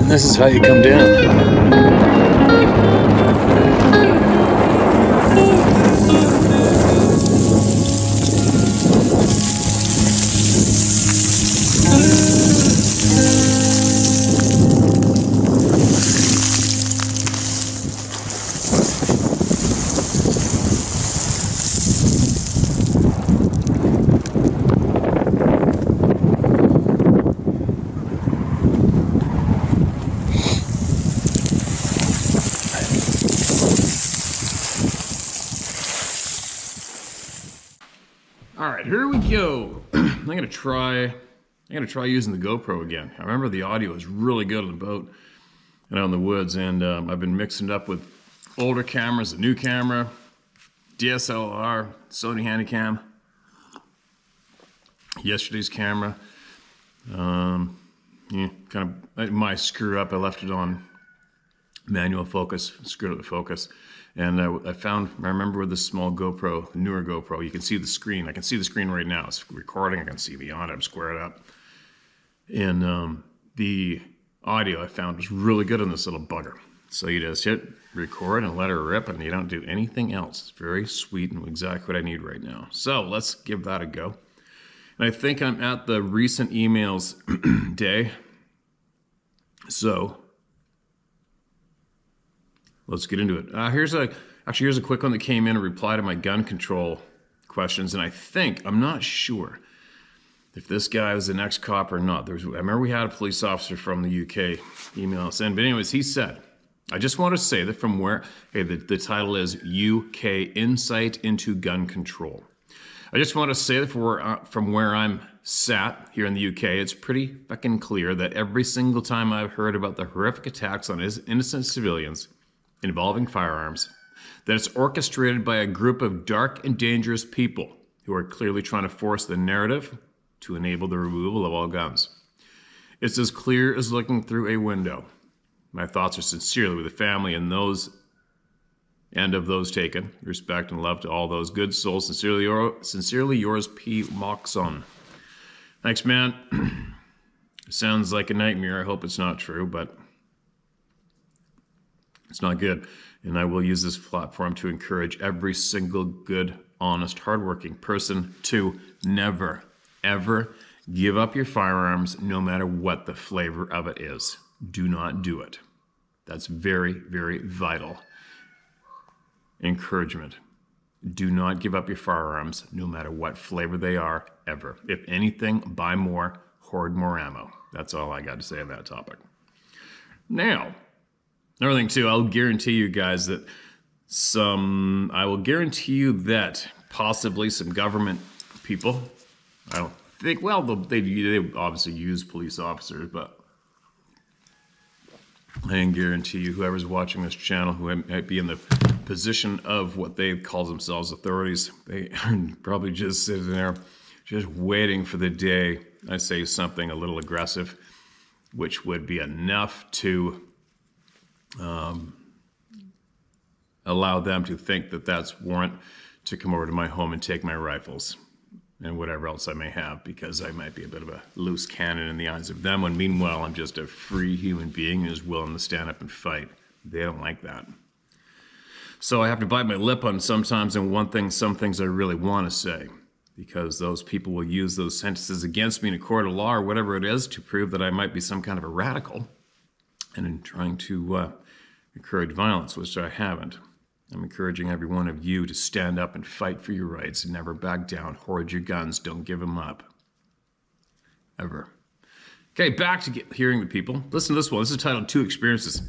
This is how you come down. All right, here we go. I'm gonna try using the GoPro again. I remember the audio was really good on the boat and out in the woods, and I've been mixing it up with older cameras, a new camera, DSLR, Sony Handycam, yesterday's camera. Yeah, kind of my screw up. I left it on manual focus, screwed up the focus. And I remember with this small GoPro, the newer GoPro, you can see the screen. I can see the screen right now. It's recording. I can see beyond it. I'm squared up. And the audio I found was really good on this little bugger. So you just hit record and let her rip, and you don't do anything else. It's very sweet and exactly what I need right now. So let's give that a go. And I think I'm at the recent emails day. So let's get into it. Here's a quick one that came in, a reply to my gun control questions, and I'm not sure if this guy was an ex-cop or not. I remember we had a police officer from the UK email us in, but anyways, he said, I just want to say that from where, the title is UK Insight into Gun Control. I just want to say that from where I'm sat here in the UK, it's pretty fucking clear that every single time I've heard about the horrific attacks on innocent civilians involving firearms, that it's orchestrated by a group of dark and dangerous people who are clearly trying to force the narrative to enable the removal of all guns. It's as clear as looking through a window. My thoughts are sincerely with the family and of those taken. Respect and love to all those good souls. Sincerely yours, P. Moxon. Thanks, man. Sounds like a nightmare. I hope it's not true, but it's not good. And I will use this platform to encourage every single good, honest, hardworking person to never, ever give up your firearms, no matter what the flavor of it is. Do not do it. That's very, very vital encouragement. Do not give up your firearms, no matter what flavor they are, ever. If anything, buy more, hoard more ammo. That's all I got to say on that topic. Now, another thing too, I'll guarantee you guys that possibly some government people, I don't think, well, they obviously use police officers, but I can guarantee you whoever's watching this channel who might be in the position of what they call themselves authorities, they are probably just sitting there just waiting for the day I say something a little aggressive, which would be enough to allow them to think that that's warrant to come over to my home and take my rifles and whatever else I may have, because I might be a bit of a loose cannon in the eyes of them, when meanwhile I'm just a free human being who's willing to stand up and fight. They don't like that. So I have to bite my lip on sometimes and some things I really want to say, because those people will use those sentences against me in a court of law or whatever it is to prove that I might be some kind of a radical and in trying to encourage violence, which I haven't. I'm encouraging every one of you to stand up and fight for your rights and never back down. Hoard your guns. Don't give them up. Ever. Okay, back to hearing the people. Listen to this one. This is titled Two Experiences.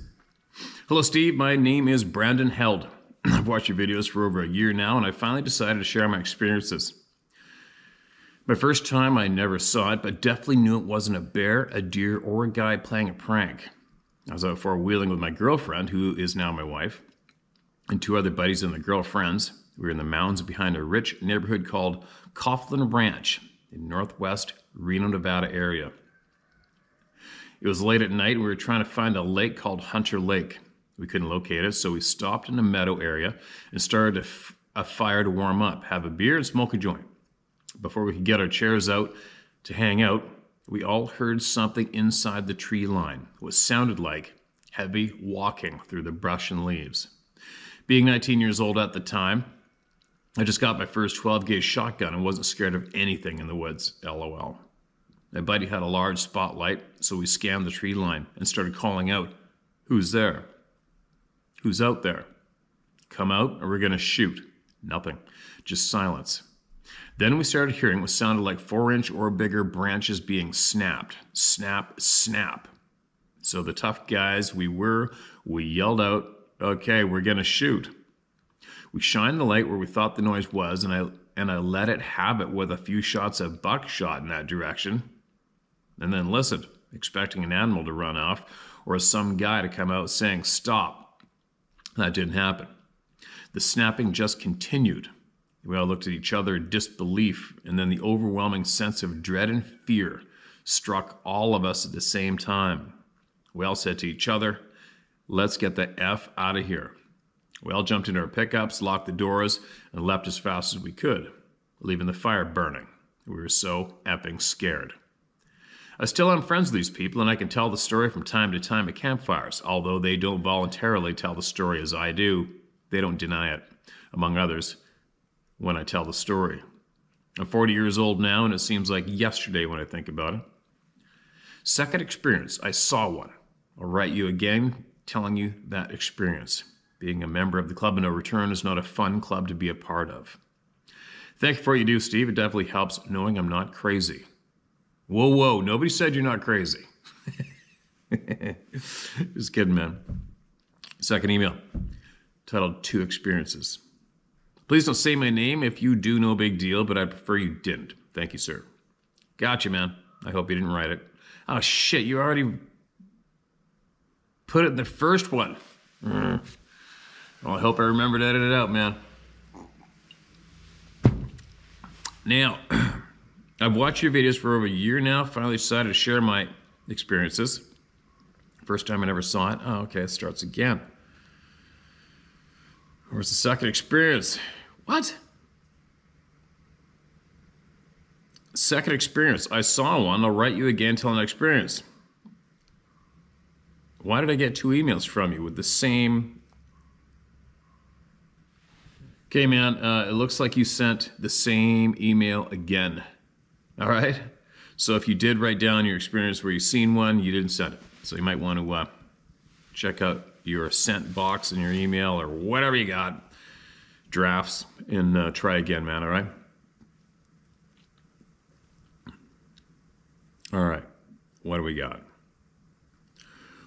Hello, Steve. My name is Brandon Held. I've watched your videos for over a year now, and I finally decided to share my experiences. My first time, I never saw it, but definitely knew it wasn't a bear, a deer, or a guy playing a prank. I was out four-wheeling with my girlfriend, who is now my wife, and two other buddies and their girlfriends. We were in the mountains behind a rich neighborhood called Coughlin Ranch in northwest Reno, Nevada area. It was late at night and we were trying to find a lake called Hunter Lake. We couldn't locate it, so we stopped in a meadow area and started a fire to warm up, have a beer and smoke a joint. Before we could get our chairs out to hang out, we all heard something inside the tree line. What sounded like heavy walking through the brush and leaves. Being 19 years old at the time, I just got my first 12-gauge shotgun and wasn't scared of anything in the woods, LOL. My buddy had a large spotlight, so we scanned the tree line and started calling out, "Who's there? Who's out there? Come out or we're going to shoot." Nothing, just silence. Then we started hearing what sounded like 4-inch or bigger branches being snapped. Snap, snap. So the tough guys we yelled out, "Okay, we're going to shoot." We shined the light where we thought the noise was, and I let it have it with a few shots of buckshot in that direction. And then listened, expecting an animal to run off or some guy to come out saying, "Stop." That didn't happen. The snapping just continued. We all looked at each other in disbelief, and then the overwhelming sense of dread and fear struck all of us at the same time. We all said to each other, "Let's get the F out of here." We all jumped into our pickups, locked the doors, and left as fast as we could, leaving the fire burning. We were so effing scared. I still am friends with these people, and I can tell the story from time to time at campfires. Although they don't voluntarily tell the story as I do, they don't deny it, among others, when I tell the story. I'm 40 years old now, and it seems like yesterday when I think about it. Second experience, I saw one. I'll write you again telling you that experience. Being a member of the Club of No Return is not a fun club to be a part of. Thank you for what you do, Steve. It definitely helps knowing I'm not crazy. Whoa, nobody said you're not crazy. Just kidding, man. Second email, titled 2 Experiences. Please don't say my name. If you do, no big deal, but I prefer you didn't. Thank you, sir. Gotcha, man. I hope you didn't write it. Oh, shit, you already put it in the first one. Well, I hope I remember to edit it out, man. Now, I've watched your videos for over a year now. Finally decided to share my experiences. First time I ever saw it. Oh, okay, it starts again. Where's the second experience? What? Second experience. I saw one. I'll write you again telling an experience. Why did I get 2 emails from you with the same? Okay, man, it looks like you sent the same email again. All right? So if you did write down your experience where you've seen one, you didn't send it. So you might want to check out your sent box in your email or whatever you got, drafts, and try again, man, all right? All right, what do we got?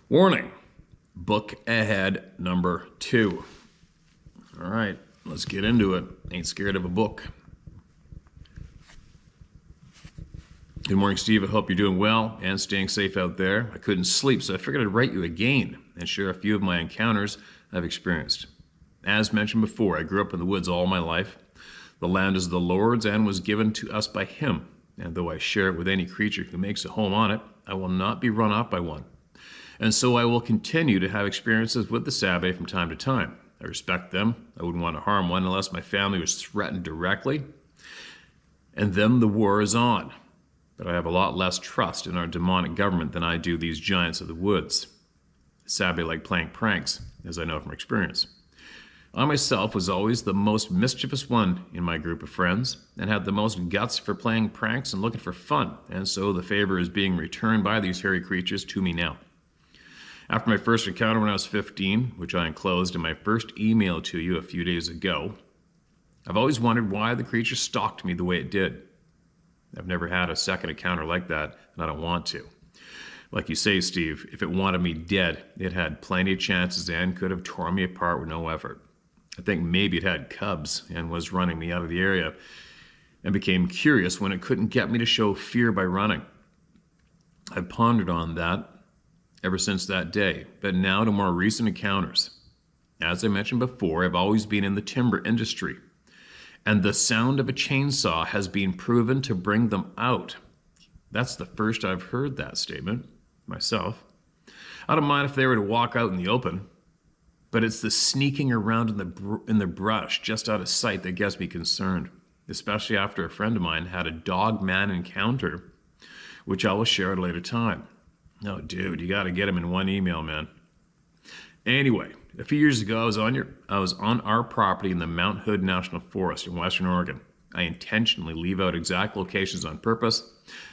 Warning, book ahead number 2. All right, let's get into it. Ain't scared of a book. Good morning, Steve. I hope you're doing well and staying safe out there. I couldn't sleep, so I figured I'd write you again and share a few of my encounters I've experienced. As mentioned before, I grew up in the woods all my life. The land is the Lord's and was given to us by Him. And though I share it with any creature who makes a home on it, I will not be run off by one. And so I will continue to have experiences with the Sabbath from time to time. I respect them. I wouldn't want to harm one unless my family was threatened directly. And then the war is on. But I have a lot less trust in our demonic government than I do these giants of the woods. Sabbath like playing pranks, as I know from experience. I myself was always the most mischievous one in my group of friends and had the most guts for playing pranks and looking for fun, and so the favor is being returned by these hairy creatures to me now. After my first encounter when I was 15, which I enclosed in my first email to you a few days ago, I've always wondered why the creature stalked me the way it did. I've never had a second encounter like that, and I don't want to. Like you say, Steve, if it wanted me dead, it had plenty of chances and could have torn me apart with no effort. I think maybe it had cubs and was running me out of the area and became curious when it couldn't get me to show fear by running. I've pondered on that ever since that day, but now to more recent encounters. As I mentioned before, I've always been in the timber industry, and the sound of a chainsaw has been proven to bring them out. That's the first I've heard that statement myself. I don't mind if they were to walk out in the open, but it's the sneaking around in the brush just out of sight that gets me concerned, especially after a friend of mine had a dog-man encounter which I will share at a later time. No, dude, you got to get them in one email, man. Anyway, a few years ago, I was on our property in the Mount Hood National Forest in Western Oregon. I intentionally leave out exact locations on purpose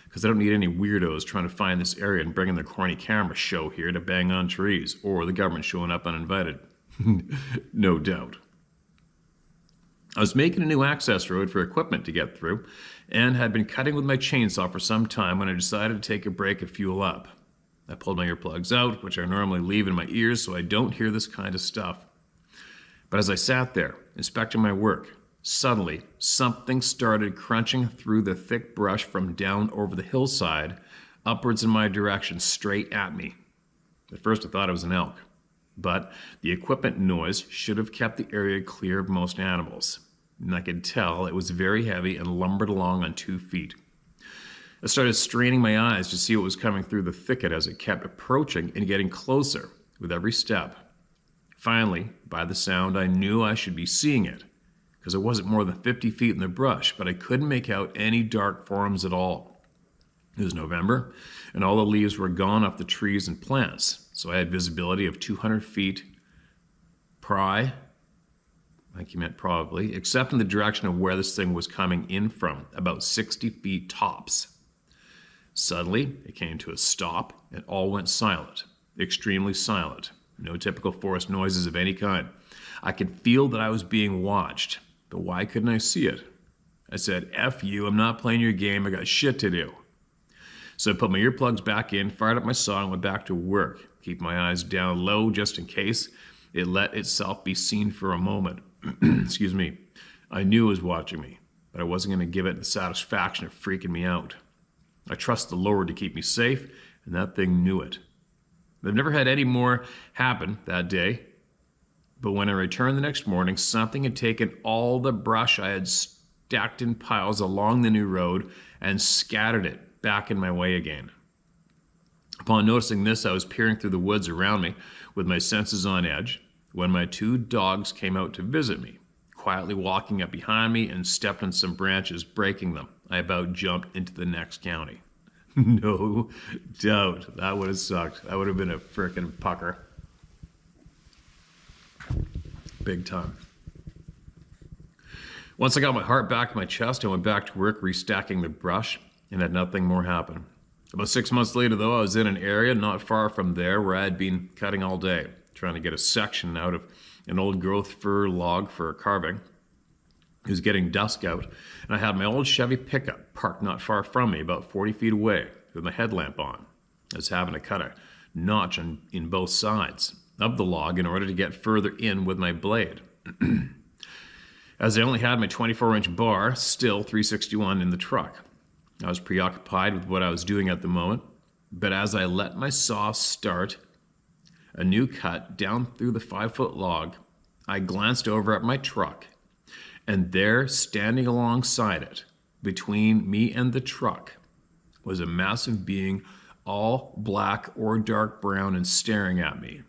because I don't need any weirdos trying to find this area and bringing their corny camera show here to bang on trees, or the government showing up uninvited. No doubt. I was making a new access road for equipment to get through and had been cutting with my chainsaw for some time when I decided to take a break and fuel up. I pulled my earplugs out, which I normally leave in my ears so I don't hear this kind of stuff. But as I sat there, inspecting my work, suddenly something started crunching through the thick brush from down over the hillside, upwards in my direction, straight at me. At first I thought it was an elk, but the equipment noise should have kept the area clear of most animals. And I could tell it was very heavy and lumbered along on 2 feet. I started straining my eyes to see what was coming through the thicket as it kept approaching and getting closer with every step. Finally, by the sound, I knew I should be seeing it, because it wasn't more than 50 feet in the brush, but I couldn't make out any dark forms at all. It was November, and all the leaves were gone off the trees and plants, so I had visibility of 200 feet I think you meant probably, except in the direction of where this thing was coming in from, about 60 feet tops. Suddenly, it came to a stop, and all went silent, extremely silent. No typical forest noises of any kind. I could feel that I was being watched, but why couldn't I see it? I said, F you, I'm not playing your game, I got shit to do. So I put my earplugs back in, fired up my saw, and went back to work. Keep my eyes down low just in case it let itself be seen for a moment. Excuse me. I knew it was watching me, but I wasn't going to give it the satisfaction of freaking me out. I trust the Lord to keep me safe, and that thing knew it. I've never had any more happen that day, but when I returned the next morning, something had taken all the brush I had stacked in piles along the new road and scattered it back in my way again. Upon noticing this, I was peering through the woods around me with my senses on edge when my 2 dogs came out to visit me, quietly walking up behind me and stepped on some branches, breaking them. I about jumped into the next county. No doubt. That would have sucked. That would have been a frickin' pucker. Big time. Once I got my heart back in my chest, I went back to work restacking the brush and had nothing more happen. About 6 months later, though, I was in an area not far from there where I had been cutting all day, trying to get a section out of an old growth fir log for carving. It was getting dusk out, and I had my old Chevy pickup parked not far from me, about 40 feet away, with my headlamp on. I was having to cut a notch in both sides of the log in order to get further in with my blade. As I only had my 24-inch bar, still 361 in the truck. I was preoccupied with what I was doing at the moment, but as I let my saw start a new cut down through the 5-foot log, I glanced over at my truck, and there, standing alongside it, between me and the truck, was a massive being, all black or dark brown and staring at me.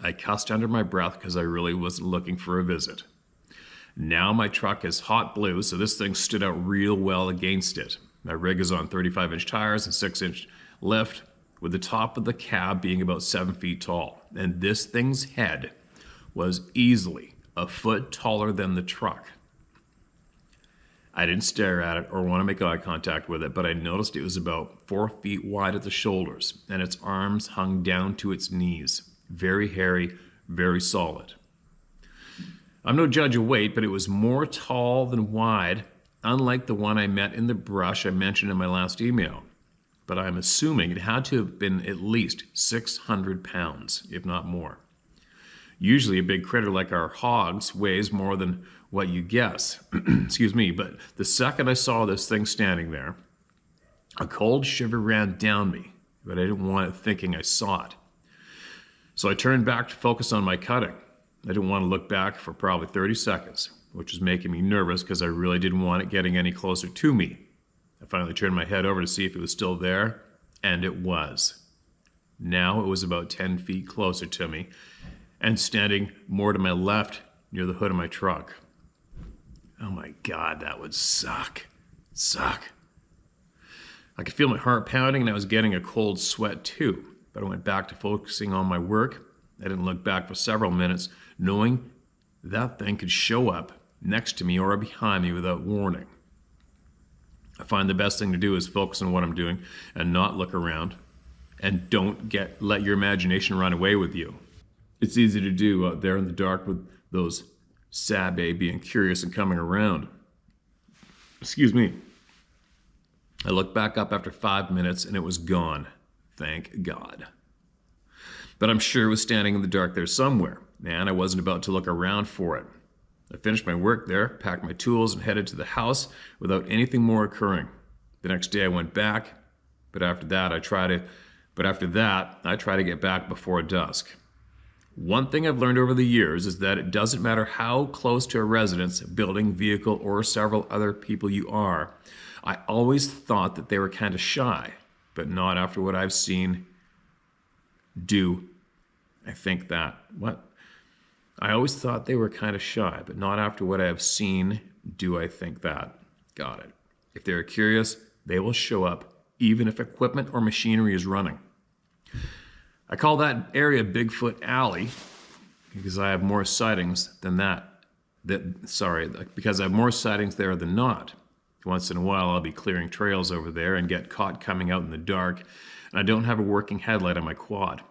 I cussed under my breath because I really wasn't looking for a visit. Now my truck is hot blue, so this thing stood out real well against it. My rig is on 35-inch tires and 6-inch lift, with the top of the cab being about 7 feet tall. And this thing's head was easily a foot taller than the truck. I didn't stare at it or want to make eye contact with it, but I noticed it was about 4 feet wide at the shoulders, and its arms hung down to its knees. Very hairy, very solid. I'm no judge of weight, but it was more tall than wide, unlike the one I met in the brush I mentioned in my last email. But I'm assuming it had to have been at least 600 pounds, if not more. Usually a big critter like our hogs weighs more than what you guess. Excuse me, but the second I saw this thing standing there, a cold shiver ran down me, but I didn't want it thinking I saw it. So I turned back to focus on my cutting. I didn't want to look back for probably 30 seconds, which was making me nervous because I really didn't want it getting any closer to me. I finally turned my head over to see if it was still there, and it was. Now it was about 10 feet closer to me and standing more to my left near the hood of my truck. Oh my God, that would suck. Suck. I could feel my heart pounding and I was getting a cold sweat too. But I went back to focusing on my work. I didn't look back for several minutes, knowing that thing could show up next to me or behind me without warning. I find the best thing to do is focus on what I'm doing and not look around. And don't let your imagination run away with you. It's easy to do out there in the dark with those sabe being curious and coming around. Excuse me. I looked back up after 5 minutes and it was gone. Thank God. But I'm sure it was standing in the dark there somewhere, and I wasn't about to look around for it. I finished my work there, packed my tools, and headed to the house without anything more occurring. The next day I went back, but after that I try to get back before dusk. One thing I've learned over the years is that it doesn't matter how close to a residence, building, vehicle, or several other people you are. I always thought that they were kind of shy, but not after what I've seen do. I always thought they were kind of shy, but not after what I have seen do I think that. Got it. If they're curious, they will show up, even if equipment or machinery is running. I call that area Bigfoot Alley because I have more sightings than because I have more sightings there than not. Once in a while, I'll be clearing trails over there and get caught coming out in the dark, and I don't have a working headlight on my quad.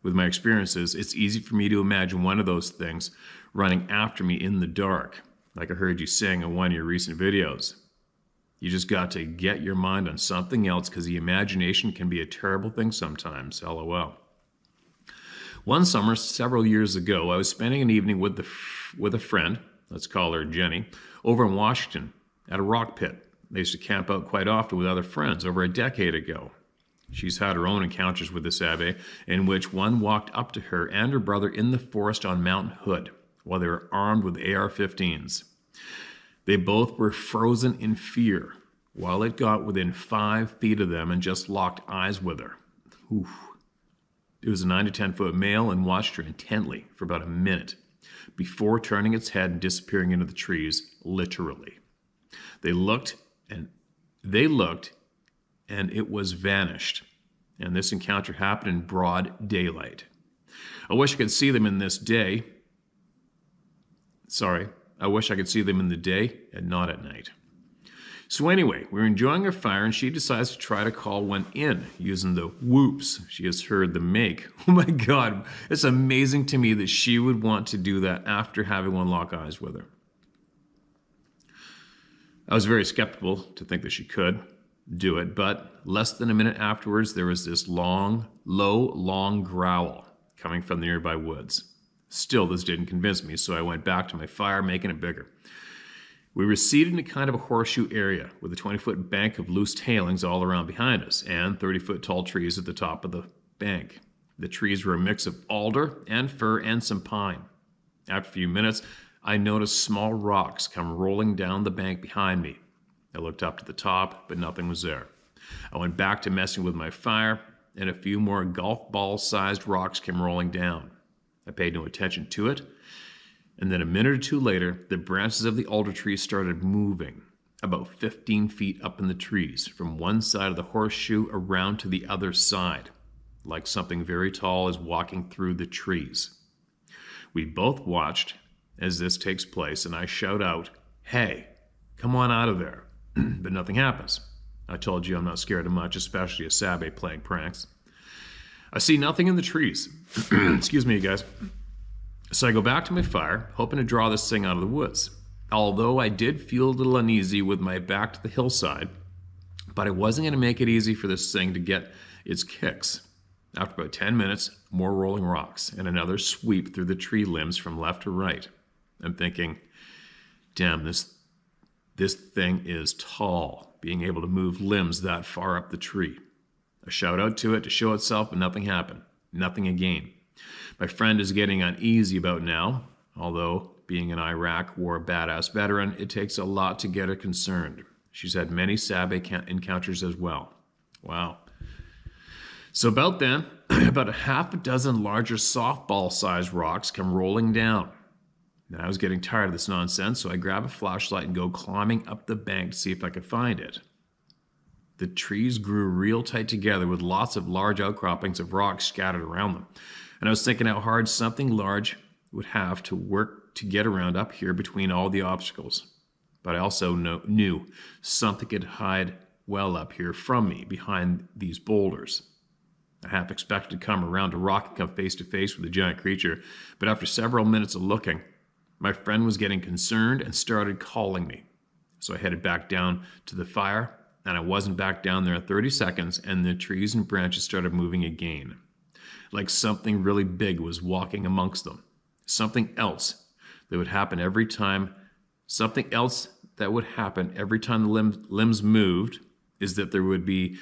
With my experiences, it's easy for me to imagine one of those things running after me in the dark, like I heard you saying in one of your recent videos. You just got to get your mind on something else because the imagination can be a terrible thing sometimes, LOL. One summer, several years ago, I was spending an evening with a friend, let's call her Jenny, over in Washington at a rock pit. They used to camp out quite often with other friends over a decade ago. She's had her own encounters with this abbé, in which one walked up to her and her brother in the forest on Mount Hood while they were armed with AR-15s. They both were frozen in fear while it got within 5 feet of them and just locked eyes with her. Oof. It was a 9 to 10 foot male and watched her intently for about a minute before turning its head and disappearing into the trees, literally. They looked and it was vanished. And this encounter happened in broad daylight. I wish I could see them in the day and not at night. So anyway, we were enjoying our fire and she decides to try to call one in using the whoops she has heard them make. Oh my God, it's amazing to me that she would want to do that after having one lock eyes with her. I was very skeptical to think that she could do it, but less than a minute afterwards, there was this long growl coming from the nearby woods. Still, this didn't convince me, so I went back to my fire, making it bigger. We were seated in a kind of a horseshoe area with a 20-foot bank of loose tailings all around behind us and 30-foot tall trees at the top of the bank. The trees were a mix of alder and fir and some pine. After a few minutes, I noticed small rocks come rolling down the bank behind me. I looked up to the top, but nothing was there. I went back to messing with my fire, and a few more golf ball-sized rocks came rolling down. I paid no attention to it, and then a minute or two later, the branches of the alder tree started moving, about 15 feet up in the trees, from one side of the horseshoe around to the other side, like something very tall is walking through the trees. We both watched as this takes place, and I shout out, "Hey, come on out of there." But nothing happens. I told you I'm not scared of much, especially a Sabe playing pranks. I see nothing in the trees. Excuse me, you guys. So I go back to my fire, hoping to draw this thing out of the woods. Although I did feel a little uneasy with my back to the hillside, but I wasn't going to make it easy for this thing to get its kicks. After about 10 minutes, more rolling rocks and another sweep through the tree limbs from left to right. I'm thinking, damn, this thing is tall, being able to move limbs that far up the tree. I shout out to it to show itself, but nothing happened. Nothing again. My friend is getting uneasy about now, although being an Iraq War badass veteran, it takes a lot to get her concerned. She's had many Sabe encounters as well. Wow. So about then, about a half a dozen larger softball-sized rocks come rolling down. Now I was getting tired of this nonsense, so I grab a flashlight and go climbing up the bank to see if I could find it. The trees grew real tight together with lots of large outcroppings of rocks scattered around them. And I was thinking how hard something large would have to work to get around up here between all the obstacles. But I also knew something could hide well up here from me behind these boulders. I half expected to come around a rock and come face to face with the giant creature, but after several minutes of looking, my friend was getting concerned and started calling me. So I headed back down to the fire, and I wasn't back down there in 30 seconds, and the trees and branches started moving again. Like something really big was walking amongst them. Something else that would happen every time the limbs moved is that there would be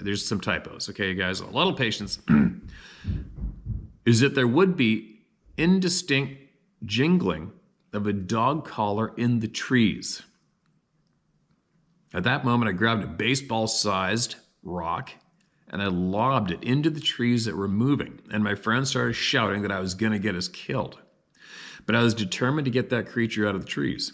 there's some typos, okay, guys, a little patience, is that there would be indistinct jingling of a dog collar in the trees. At that moment, I grabbed a baseball-sized rock and I lobbed it into the trees that were moving, and my friend started shouting that I was going to get us killed. But I was determined to get that creature out of the trees.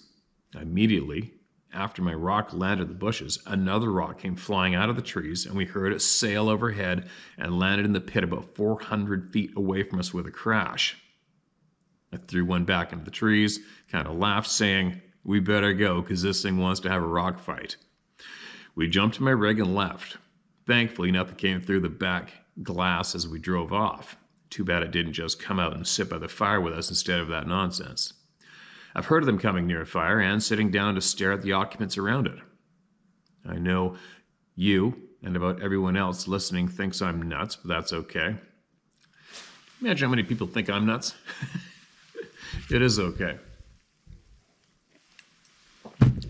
Immediately after my rock landed the bushes, another rock came flying out of the trees, and we heard it sail overhead and landed in the pit about 400 feet away from us with a crash. I threw one back into the trees, kind of laughed, saying, "We better go, because this thing wants to have a rock fight." We jumped to my rig and left. Thankfully, nothing came through the back glass as we drove off. Too bad it didn't just come out and sit by the fire with us instead of that nonsense. I've heard of them coming near a fire and sitting down to stare at the occupants around it. I know you and about everyone else listening thinks I'm nuts, but that's okay. Imagine how many people think I'm nuts. It is okay.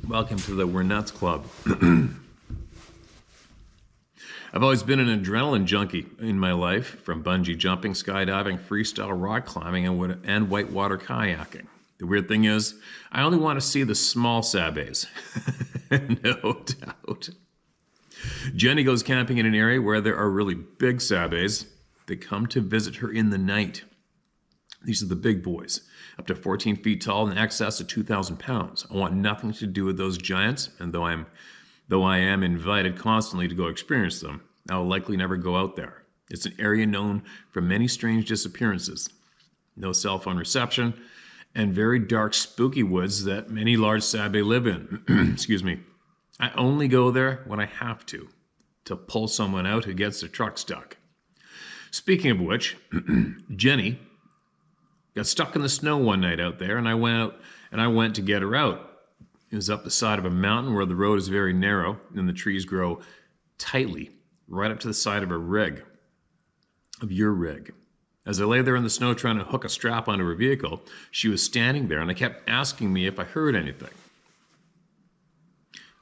Welcome to the We're Nuts Club. I've always been an adrenaline junkie in my life, from bungee jumping, skydiving, freestyle rock climbing, and whitewater kayaking. The weird thing is, I only want to see the small sabays. No doubt. Jenny goes camping in an area where there are really big sabays. They come to visit her in the night. These are the big boys, up to 14 feet tall and in excess of 2,000 pounds. I want nothing to do with those giants, and though I am invited constantly to go experience them, I will likely never go out there. It's an area known for many strange disappearances, no cell phone reception, and very dark, spooky woods that many large sabay live in. Excuse me. I only go there when I have to pull someone out who gets their truck stuck. Speaking of which, Jenny got stuck in the snow one night out there, and I went to get her out. It was up the side of a mountain where the road is very narrow and the trees grow tightly right up to the side of your rig. As I lay there in the snow trying to hook a strap onto her vehicle, she was standing there and I kept asking me if I heard anything.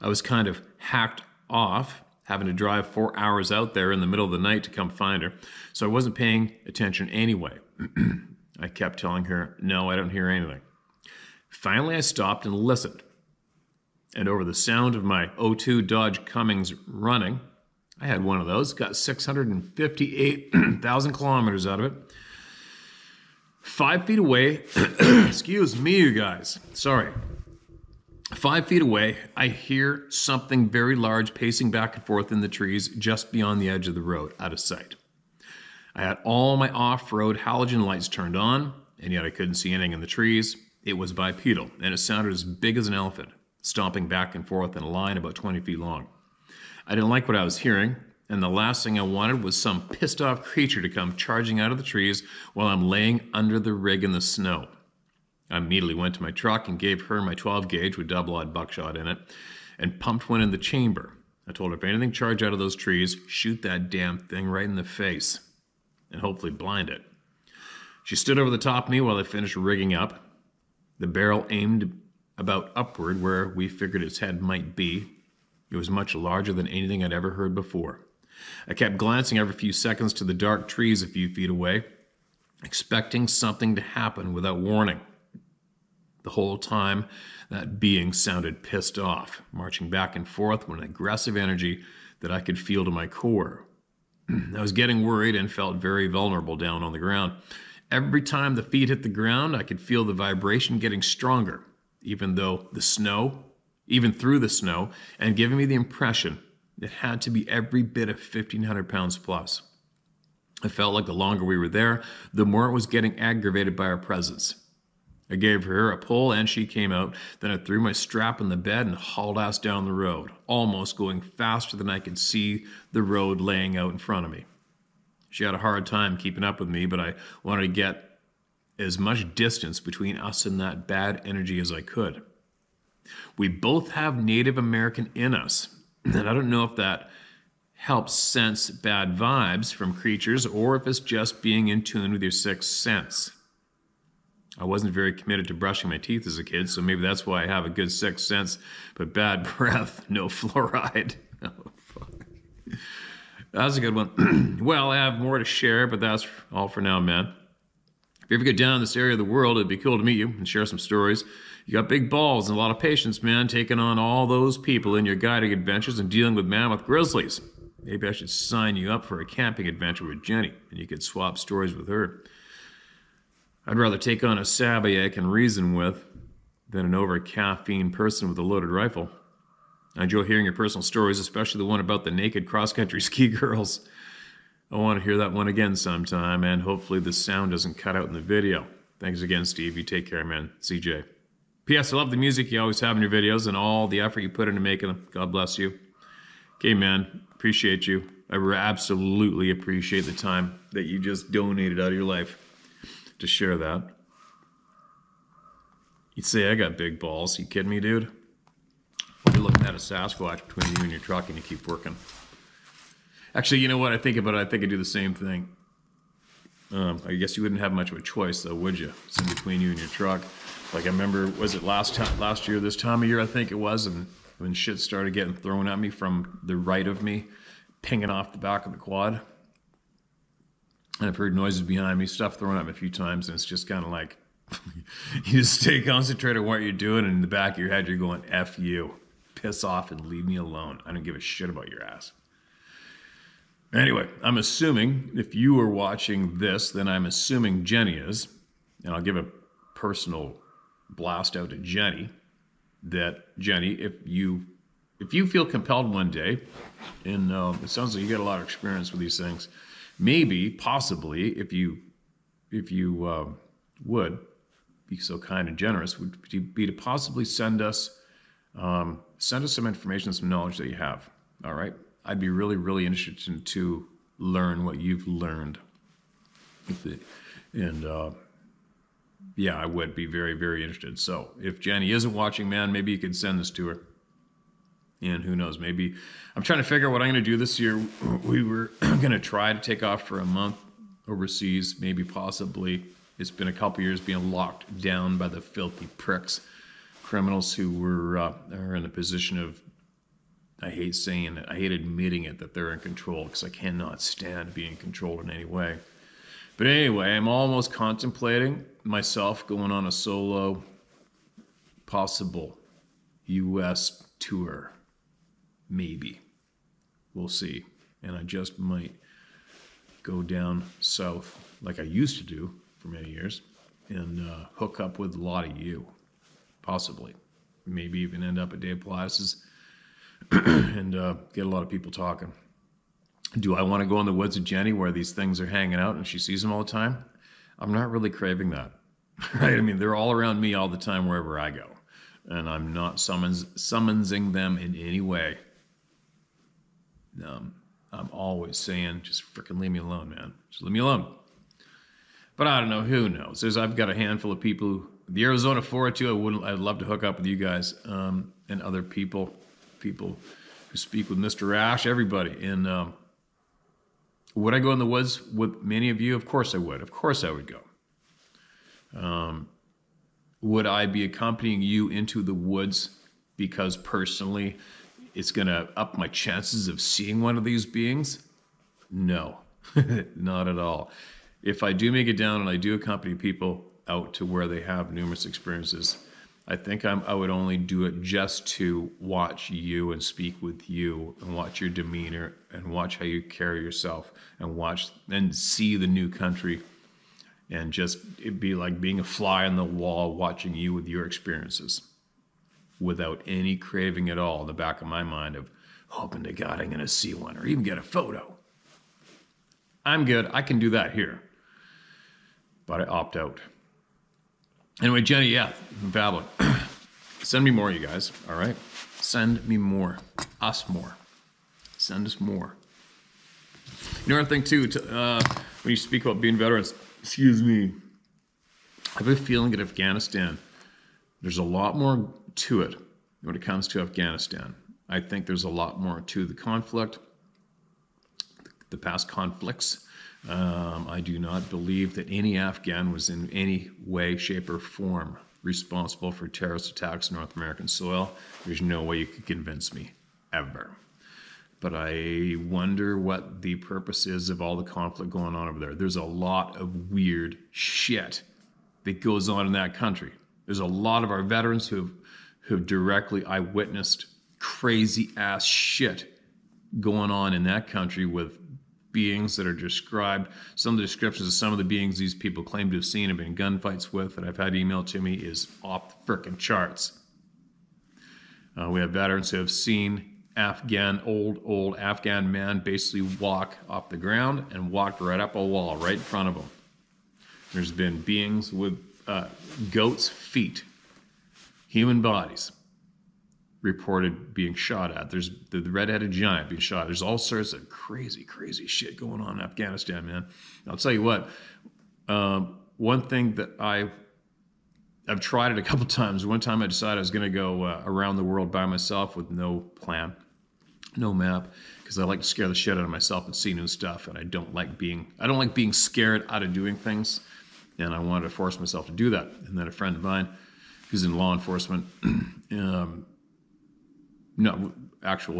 I was kind of hacked off, having to drive 4 hours out there in the middle of the night to come find her, so I wasn't paying attention anyway. I kept telling her, "No, I don't hear anything." Finally, I stopped and listened. And over the sound of my 02 Dodge Cummins running, I had one of those, got 658,000 kilometers out of it. 5 feet away, excuse me, you guys, sorry. 5 feet away, I hear something very large pacing back and forth in the trees just beyond the edge of the road, out of sight. I had all my off-road halogen lights turned on, and yet I couldn't see anything in the trees. It was bipedal, and it sounded as big as an elephant, stomping back and forth in a line about 20 feet long. I didn't like what I was hearing, and the last thing I wanted was some pissed-off creature to come charging out of the trees while I'm laying under the rig in the snow. I immediately went to my truck and gave her my 12-gauge with double-aught buckshot in it and pumped one in the chamber. I told her if anything charged out of those trees, shoot that damn thing right in the face and hopefully blind it. She stood over the top of me while I finished rigging up. The barrel aimed about upward where we figured its head might be. It was much larger than anything I'd ever heard before. I kept glancing every few seconds to the dark trees a few feet away, expecting something to happen without warning. The whole time, that being sounded pissed off, marching back and forth with an aggressive energy that I could feel to my core. I was getting worried and felt very vulnerable down on the ground. Every time the feet hit the ground, I could feel the vibration getting stronger, even through the snow, and giving me the impression it had to be every bit of 1,500 pounds plus. I felt like the longer we were there, the more it was getting aggravated by our presence. I gave her a pull and she came out. Then I threw my strap on the bed and hauled ass down the road, almost going faster than I could see the road laying out in front of me. She had a hard time keeping up with me, but I wanted to get as much distance between us and that bad energy as I could. We both have Native American in us, and I don't know if that helps sense bad vibes from creatures or if it's just being in tune with your sixth sense. I wasn't very committed to brushing my teeth as a kid, so maybe that's why I have a good sixth sense, but bad breath, no fluoride. Oh, fuck. That's a good one. Well, I have more to share, but that's all for now, man. If you ever get down in this area of the world, it'd be cool to meet you and share some stories. You got big balls and a lot of patience, man, taking on all those people in your guiding adventures and dealing with mammoth grizzlies. Maybe I should sign you up for a camping adventure with Jenny, and you could swap stories with her. I'd rather take on a savvy I can reason with than an over-caffeine person with a loaded rifle. I enjoy hearing your personal stories, especially the one about the naked cross-country ski girls. I want to hear that one again sometime, and hopefully the sound doesn't cut out in the video. Thanks again, Steve. You take care, man. CJ. P.S. I love the music you always have in your videos and all the effort you put into making them. God bless you. Okay, man. Appreciate you. I absolutely appreciate the time that you just donated out of your life to share that. You'd say I got big balls. You kidding me, dude? You're looking at a Sasquatch between you and your truck and you keep working. Actually, you know what I think about it? I think I do the same thing. I guess you wouldn't have much of a choice, though, would you? It's in between you and your truck. Like I remember, was it last year, this time of year, I think it was, and when shit started getting thrown at me from the right of me, pinging off the back of the quad. And I've heard noises behind me, stuff thrown at me a few times, and it's just kind of like, you just stay concentrated on what you're doing, and in the back of your head, you're going, F you. Piss off and leave me alone. I don't give a shit about your ass. Anyway, I'm assuming, if you are watching this, then I'm assuming Jenny is, and I'll give a personal blast out to Jenny, that Jenny, if you feel compelled one day, and it sounds like you got a lot of experience with these things, maybe, possibly, if you would be so kind and generous, would be to possibly send us some information, some knowledge that you have. All right, I'd be really, really interested to learn what you've learned, yeah, I would be very, very interested. So if Jenny isn't watching, man, maybe you could send this to her. And who knows, maybe I'm trying to figure out what I'm going to do this year. We were going to try to take off for a month overseas, maybe possibly. It's been a couple years being locked down by the filthy pricks, criminals who are in a position of, I hate saying it, I hate admitting it, that they're in control, because I cannot stand being controlled in any way. But anyway, I'm almost contemplating myself going on a solo possible U.S. tour. Maybe. We'll see. And I just might go down south like I used to do for many years and hook up with a lot of you. Possibly. Maybe even end up at Dave Pilatus' and get a lot of people talking. Do I want to go in the woods with Jenny where these things are hanging out and she sees them all the time? I'm not really craving that. Right? I mean, they're all around me all the time wherever I go. And I'm not summoning them in any way. I'm always saying, just freaking leave me alone, man. Just leave me alone. But I don't know. Who knows? I've got a handful of people. The Arizona 402, I'd love to hook up with you guys and other people who speak with Mr. Ash, everybody. And would I go in the woods with many of you? Of course I would. Of course I would go. Would I be accompanying you into the woods because personally it's going to up my chances of seeing one of these beings? No, not at all. If I do make it down and I do accompany people out to where they have numerous experiences, I think I would only do it just to watch you and speak with you and watch your demeanor and watch how you carry yourself and watch and see the new country and just it'd be like being a fly on the wall watching you with your experiences without any craving at all in the back of my mind of hoping to God I'm going to see one or even get a photo. I'm good. I can do that here. But I opt out. Anyway, Jenny, yeah, I'm babbling. Send me more, you guys, all right? Send me more. Us more. Send us more. You know, another thing, too, when you speak about being veterans, excuse me, I have a feeling that Afghanistan, there's a lot more to it when it comes to Afghanistan. I think there's a lot more to the conflict, the past conflicts. I do not believe that any Afghan was in any way, shape, or form responsible for terrorist attacks on North American soil. There's no way you could convince me, ever. But I wonder what the purpose is of all the conflict going on over there. There's a lot of weird shit that goes on in that country. There's a lot of our veterans who've directly eyewitnessed crazy ass shit going on in that country with beings that are described. Some of the descriptions of some of the beings these people claim to have seen and been in gunfights with that I've had emailed to me is off the frickin' charts. We have veterans who have seen old Afghan man basically walk off the ground and walk right up a wall right in front of them. There's been beings with goats' feet, human bodies, reported being shot at. There's the red-headed giant being shot. There's all sorts of crazy, crazy shit going on in Afghanistan, man. I'll tell you what, one thing that I've tried it a couple times. One time I decided I was going to go around the world by myself with no plan, no map, because I like to scare the shit out of myself and see new stuff. And I don't like being scared out of doing things. And I wanted to force myself to do that. And then a friend of mine who's in law enforcement,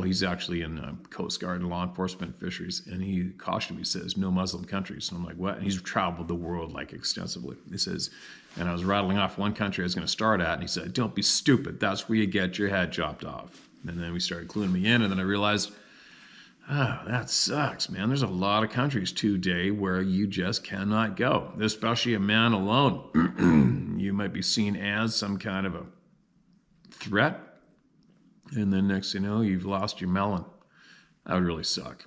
he's actually in Coast Guard and law enforcement fisheries. And he cautioned me, says, no Muslim countries. And I'm like, what? And he's traveled the world like extensively. He says, and I was rattling off one country I was going to start at. And he said, don't be stupid. That's where you get your head chopped off. And then we started cluing me in. And then I realized, that sucks, man. There's a lot of countries today where you just cannot go, especially a man alone. You might be seen as some kind of a threat. And then next thing you know, you've lost your melon. That would really suck.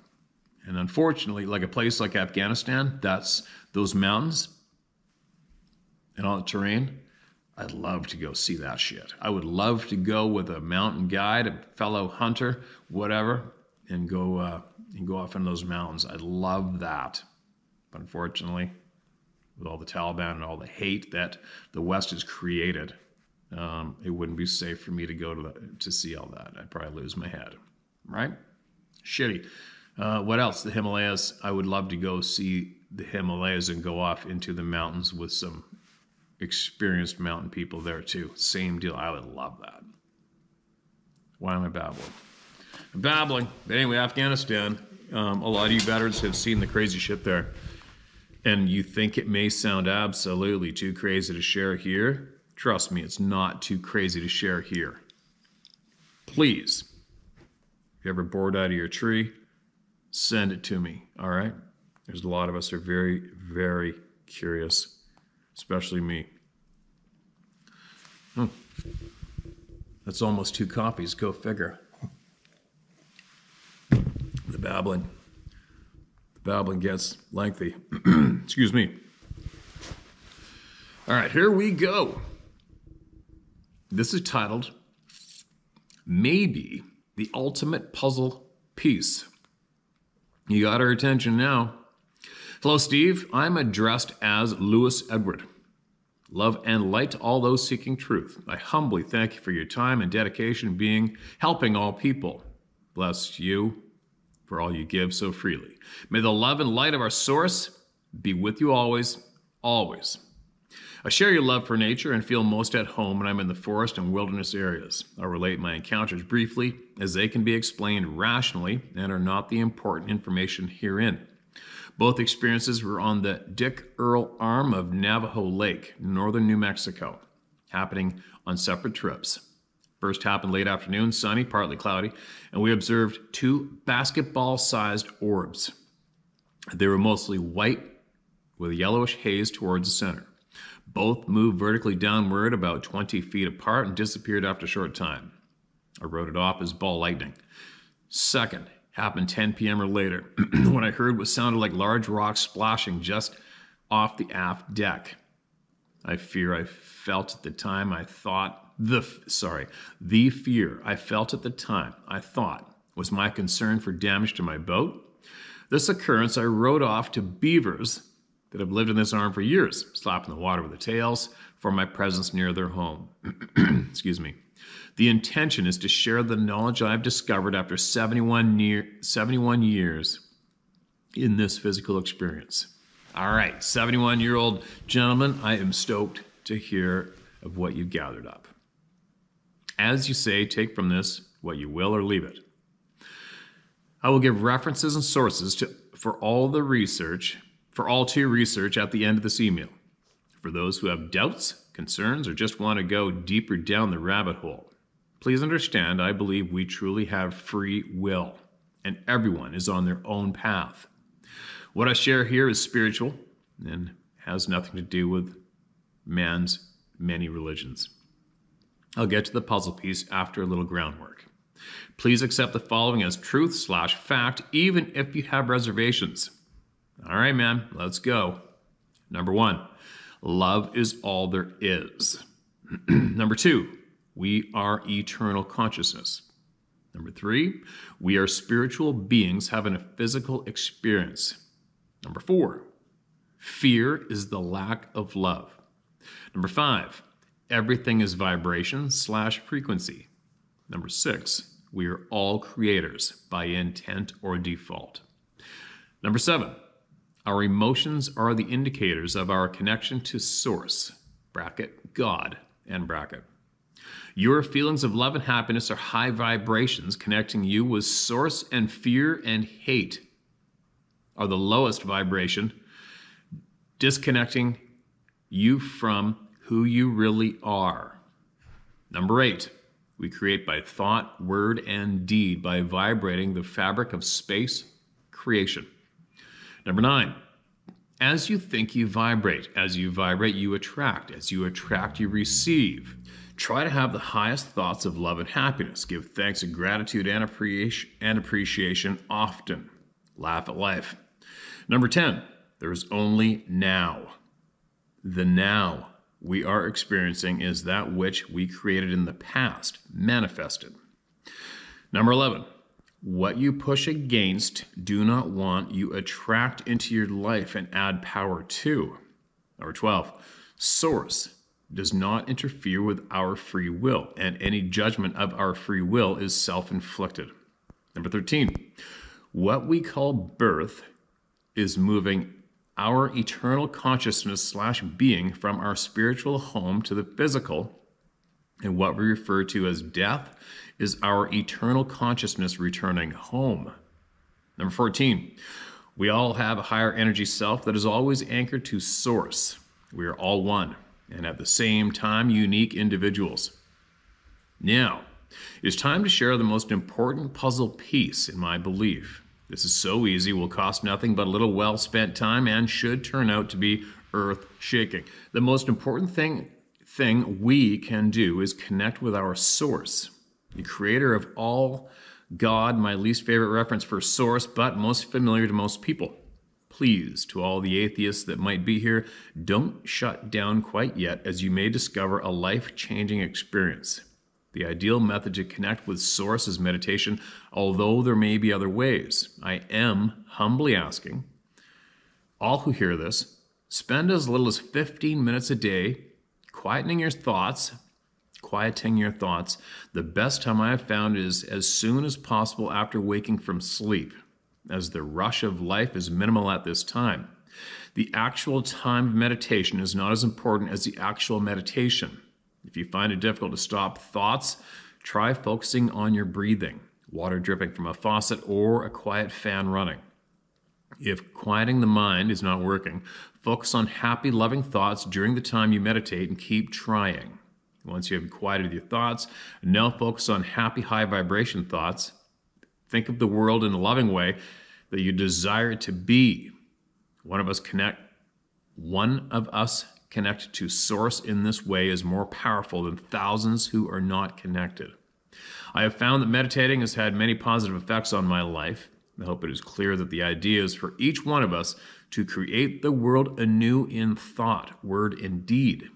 And unfortunately, like a place like Afghanistan, that's those mountains and all the terrain. I'd love to go see that shit. I would love to go with a mountain guide, a fellow hunter, whatever, and go off in those mountains. I'd love that. But unfortunately, with all the Taliban and all the hate that the West has created, it wouldn't be safe for me to go to see all that. I'd probably lose my head, right? Shitty. What else? The Himalayas. I would love to go see the Himalayas and go off into the mountains with some experienced mountain people there too. Same deal. I would love that. Why am I babbling? I'm babbling. But anyway, Afghanistan. A lot of you veterans have seen the crazy shit there. And you think it may sound absolutely too crazy to share here. Trust me, it's not too crazy to share here. Please, if you're ever bored out of your tree, send it to me, all right? There's a lot of us who are very, very curious, especially me. That's almost 2 copies, go figure. The babbling gets lengthy. Excuse me. All right, here we go. This is titled, Maybe the Ultimate Puzzle Piece. You got our attention now. Hello, Steve. I'm addressed as Lewis Edward. Love and light to all those seeking truth. I humbly thank you for your time and dedication helping all people. Bless you for all you give so freely. May the love and light of our source be with you always, always. I share your love for nature and feel most at home when I'm in the forest and wilderness areas. I'll relate my encounters briefly, as they can be explained rationally and are not the important information herein. Both experiences were on the Dick Earl arm of Navajo Lake, northern New Mexico, happening on separate trips. First happened late afternoon, sunny, partly cloudy, and we observed 2 basketball-sized orbs. They were mostly white with a yellowish haze towards the center. Both moved vertically downward about 20 feet apart and disappeared after a short time. I wrote it off as ball lightning. Second happened 10 p.m. or later, when I heard what sounded like large rocks splashing just off the aft deck. The fear I felt at the time I thought was my concern for damage to my boat. This occurrence I wrote off to beavers that have lived in this arm for years, slapping the water with their tails for my presence near their home. Excuse me. The intention is to share the knowledge I've discovered after 71 years in this physical experience. All right, 71-year-old gentleman, I am stoked to hear of what you've gathered up. As you say, take from this what you will or leave it. I will give references and sources for all to research at the end of this email. For those who have doubts, concerns, or just want to go deeper down the rabbit hole, please understand I believe we truly have free will, and everyone is on their own path. What I share here is spiritual and has nothing to do with man's many religions. I'll get to the puzzle piece after a little groundwork. Please accept the following as truth/fact, even if you have reservations. All right, man, let's go. Number 1, love is all there is. Number 2, we are eternal consciousness. Number 3, we are spiritual beings having a physical experience. Number 4, fear is the lack of love. Number 5, everything is vibration/frequency. Number 6, we are all creators by intent or default. Number 7, our emotions are the indicators of our connection to Source, bracket, God, end bracket. Your feelings of love and happiness are high vibrations connecting you with Source, and fear and hate are the lowest vibration, disconnecting you from who you really are. Number 8, we create by thought, word, and deed by vibrating the fabric of space creation. Number 9, as you think, you vibrate. As you vibrate, you attract. As you attract, you receive. Try to have the highest thoughts of love and happiness. Give thanks and gratitude and appreciation often. Laugh at life. Number 10, there is only now. The now we are experiencing is that which we created in the past, manifested. Number 11, what you push against, do not want, you attract into your life and add power to. Number 12, Source does not interfere with our free will, and any judgment of our free will is self-inflicted. Number 13, what we call birth is moving our eternal consciousness/being from our spiritual home to the physical, and what we refer to as death is our eternal consciousness returning home. Number 14, we all have a higher energy self that is always anchored to Source. We are all one, and at the same time, unique individuals. Now, it is time to share the most important puzzle piece in my belief. This is so easy, will cost nothing but a little well-spent time, and should turn out to be earth-shaking. The most important thing we can do is connect with our Source, the creator of all, God, my least favorite reference for Source, but most familiar to most people. Please, to all the atheists that might be here, don't shut down quite yet, as you may discover a life-changing experience. The ideal method to connect with Source is meditation, although there may be other ways. I am humbly asking all who hear this, spend as little as 15 minutes a day quieting your thoughts. The best time I have found is as soon as possible after waking from sleep, as the rush of life is minimal at this time. The actual time of meditation is not as important as the actual meditation. If you find it difficult to stop thoughts, try focusing on your breathing, water dripping from a faucet, or a quiet fan running. If quieting the mind is not working, focus on happy, loving thoughts during the time you meditate and keep trying. Once you have quieted your thoughts, now focus on happy, high vibration thoughts. Think of the world in a loving way that you desire it to be. One of us connect One of us connected to Source in this way is more powerful than thousands who are not connected. I have found that meditating has had many positive effects on my life. I hope it is clear that the idea is for each one of us to create the world anew in thought, word, and deed.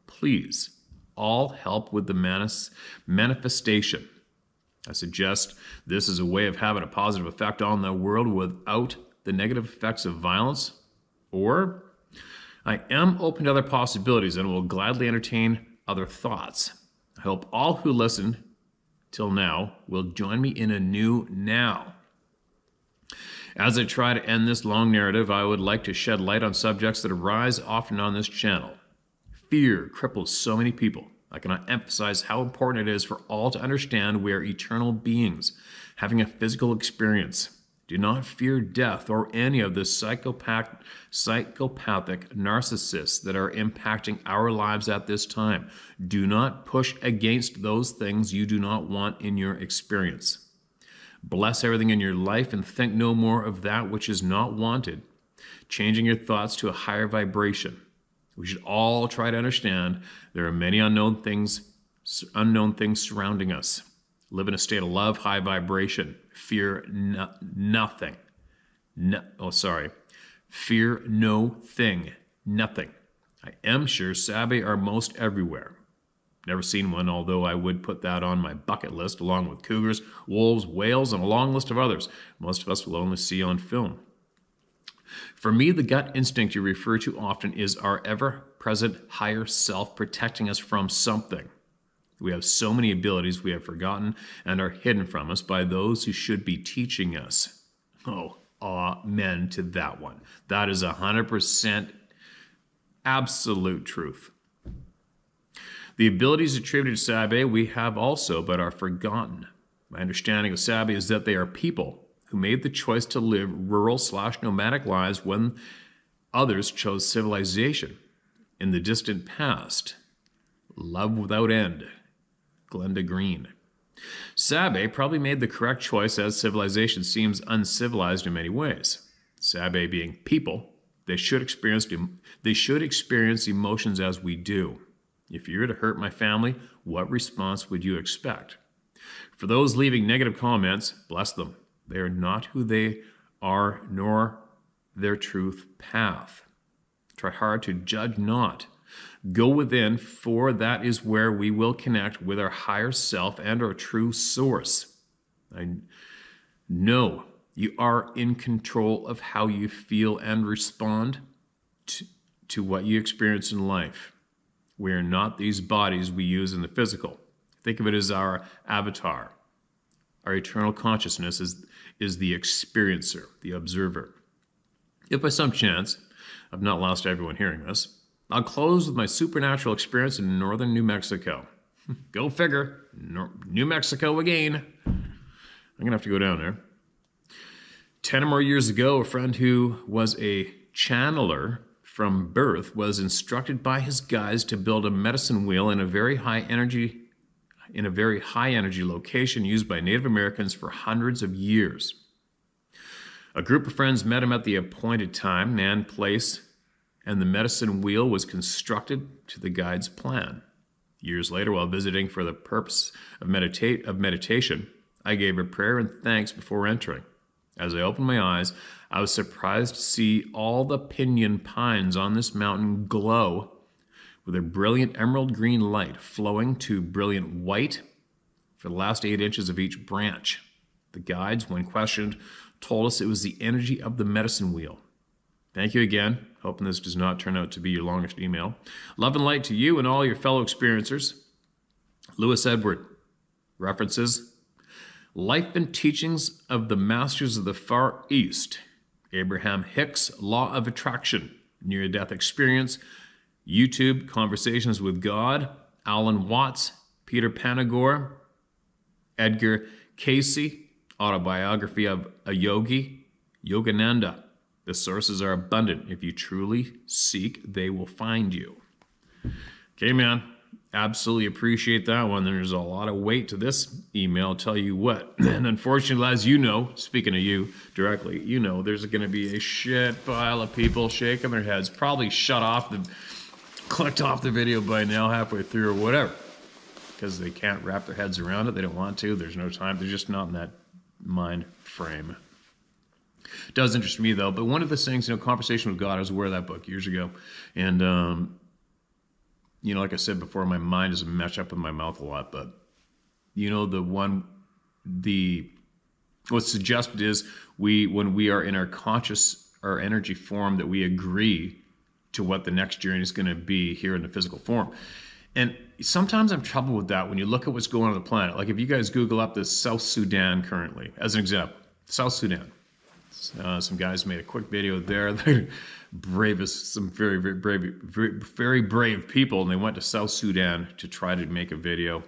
Please, all help with the manifestation. I suggest this is a way of having a positive effect on the world without the negative effects of violence. Or I am open to other possibilities and will gladly entertain other thoughts. I hope all who listen till now will join me in a new now. As I try to end this long narrative, I would like to shed light on subjects that arise often on this channel. Fear cripples so many people. I cannot emphasize how important it is for all to understand we are eternal beings, having a physical experience. Do not fear death or any of the psychopathic narcissists that are impacting our lives at this time. Do not push against those things you do not want in your experience. Bless everything in your life and think no more of that which is not wanted, changing your thoughts to a higher vibration. We should all try to understand there are many unknown things surrounding us. Live in a state of love, high vibration. Fear nothing. Fear no thing. Nothing. I am sure Sabe are most everywhere. Never seen one, although I would put that on my bucket list along with cougars, wolves, whales, and a long list of others most of us will only see on film. For me, the gut instinct you refer to often is our ever-present higher self protecting us from something. We have so many abilities we have forgotten and are hidden from us by those who should be teaching us. Oh, amen to that one. That is 100% absolute truth. The abilities attributed to Sabe we have also, but are forgotten. My understanding of Sabe is that they are people who made the choice to live rural/nomadic lives when others chose civilization. In the distant past, love without end. Glenda Green. Sabe probably made the correct choice as civilization seems uncivilized in many ways. Sabe being people, they should experience emotions as we do. If you were to hurt my family, what response would you expect? For those leaving negative comments, bless them. They are not who they are, nor their truth path. Try hard to judge not. Go within, for that is where we will connect with our higher self and our true source. I know you are in control of how you feel and respond to what you experience in life. We are not these bodies we use in the physical. Think of it as our avatar. Our eternal consciousness is the experiencer, the observer. If by some chance, I've not lost everyone hearing this, I'll close with my supernatural experience in northern New Mexico. Go figure, New Mexico again. I'm going to have to go down there. 10 or more years ago, a friend who was a channeler from birth was instructed by his guides to build a medicine wheel in a very high energy location used by Native Americans for hundreds of years. A group of friends met him at the appointed time and place, and the medicine wheel was constructed to the guide's plan. Years later, while visiting for the purpose of meditation, I gave a prayer and thanks before entering. As I opened my eyes, I was surprised to see all the pinyon pines on this mountain glow with a brilliant emerald green light flowing to brilliant white for the last 8 inches of each branch. The guides, when questioned, told us it was the energy of the medicine wheel. Thank you again. Hoping this does not turn out to be your longest email. Love and light to you and all your fellow experiencers. Lewis Edward. References: Life and Teachings of the Masters of the Far East. Abraham Hicks, Law of Attraction. Near-Death Experience. YouTube, Conversations with God. Alan Watts. Peter Panagore. Edgar Casey, Autobiography of a Yogi. Yogananda. The sources are abundant. If you truly seek, they will find you. Okay, man. absolutely appreciate that one. There's a lot of weight to this email, I'll tell you what. And unfortunately, as you know, speaking of you directly, you know there's going to be a shit pile of people shaking their heads, probably clicked off the video by now halfway through or whatever, because they can't wrap their heads around it. They don't want to. There's no time. They're just not in that mind frame. It does interest me, though. But one of the things, Conversation with God, I was aware of that book years ago. And, like I said before, my mind doesn't match up with my mouth a lot. But, what's suggested is when we are in our energy form, that we agree to what the next journey is going to be here in the physical form. And sometimes I'm troubled with that when you look at what's going on the planet. Like if you guys Google up the South Sudan currently, as an example, South Sudan. Some guys made a quick video there. They're some very, very brave, very brave people, and they went to South Sudan to try to make a video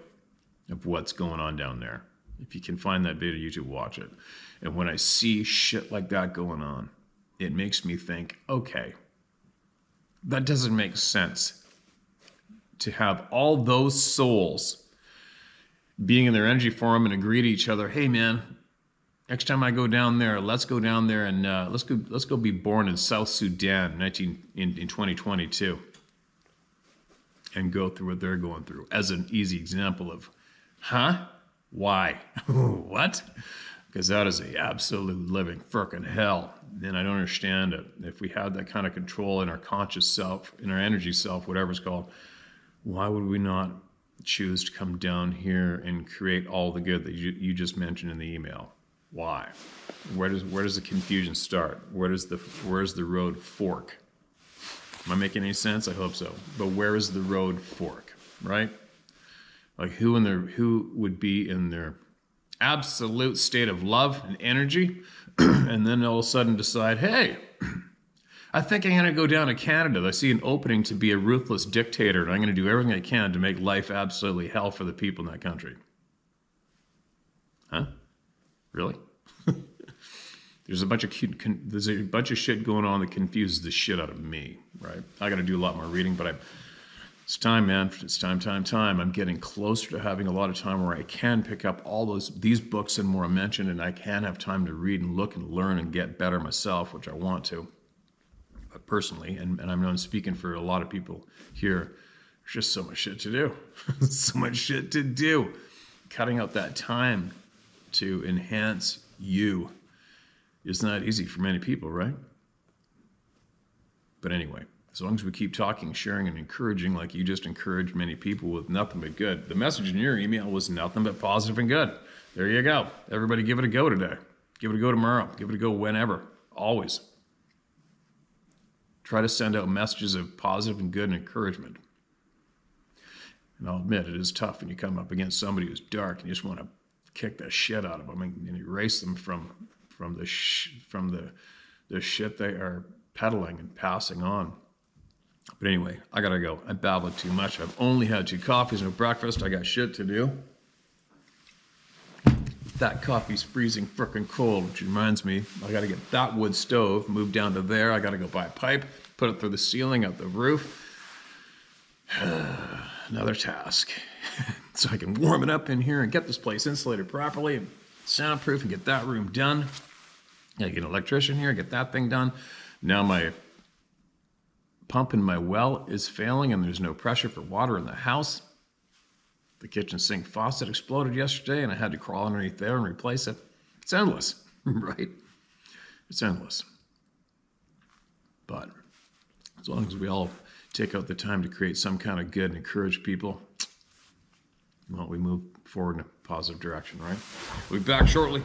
of what's going on down there. If you can find that video, YouTube, watch it. And when I see shit like that going on, it makes me think, okay, that doesn't make sense to have all those souls being in their energy form and agree to each other, hey man, next time I go down there, let's go down there and let's go be born in South Sudan in 2022 and go through what they're going through, as an easy example of, why? What? Because that is a absolute living frickin' hell. And I don't understand it. If we had that kind of control in our conscious self, in our energy self, whatever it's called, why would we not choose to come down here and create all the good that you just mentioned in the email? Why? Where does the confusion start? Where's the road fork? Am I making any sense? I hope so. But where is the road fork, right? Like who would be in their absolute state of love and energy, and then all of a sudden decide, hey, I think I'm going to go down to Canada. I see an opening to be a ruthless dictator, and I'm going to do everything I can to make life absolutely hell for the people in that country. Huh? Really? There's a bunch of shit going on that confuses the shit out of me, right? I got to do a lot more reading, but it's time, man. It's time. I'm getting closer to having a lot of time where I can pick up all these books and more I mentioned, and I can have time to read and look and learn and get better myself, which I want to. But personally, and I'm not speaking for a lot of people here, there's just so much shit to do. So much shit to do. Cutting out that time to enhance you is not easy for many people, right? But anyway, as long as we keep talking, sharing, and encouraging like you just encouraged many people with nothing but good. The message in your email was nothing but positive and good. There you go. Everybody give it a go today. Give it a go tomorrow. Give it a go whenever. Always. Try to send out messages of positive and good and encouragement. And I'll admit, it is tough when you come up against somebody who's dark and you just want to kick the shit out of them and erase them from the shit they are peddling and passing on. But anyway, I gotta go. I babbled too much. I've only had 2 coffees and a breakfast. I got shit to do. That coffee's freezing frickin' cold, which reminds me, I gotta get that wood stove moved down to there. I gotta go buy a pipe, put it through the ceiling, out the roof. Another task. So I can warm it up in here and get this place insulated properly and soundproof and get that room done. I get an electrician here, get that thing done. Now my pump in my well is failing and there's no pressure for water in the house. The kitchen sink faucet exploded yesterday and I had to crawl underneath there and replace it. It's endless, right? It's endless. But as long as we all take out the time to create some kind of good and encourage people, well, we move forward in a positive direction, right? We'll be back shortly.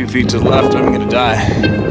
2 feet to the left, I'm gonna die.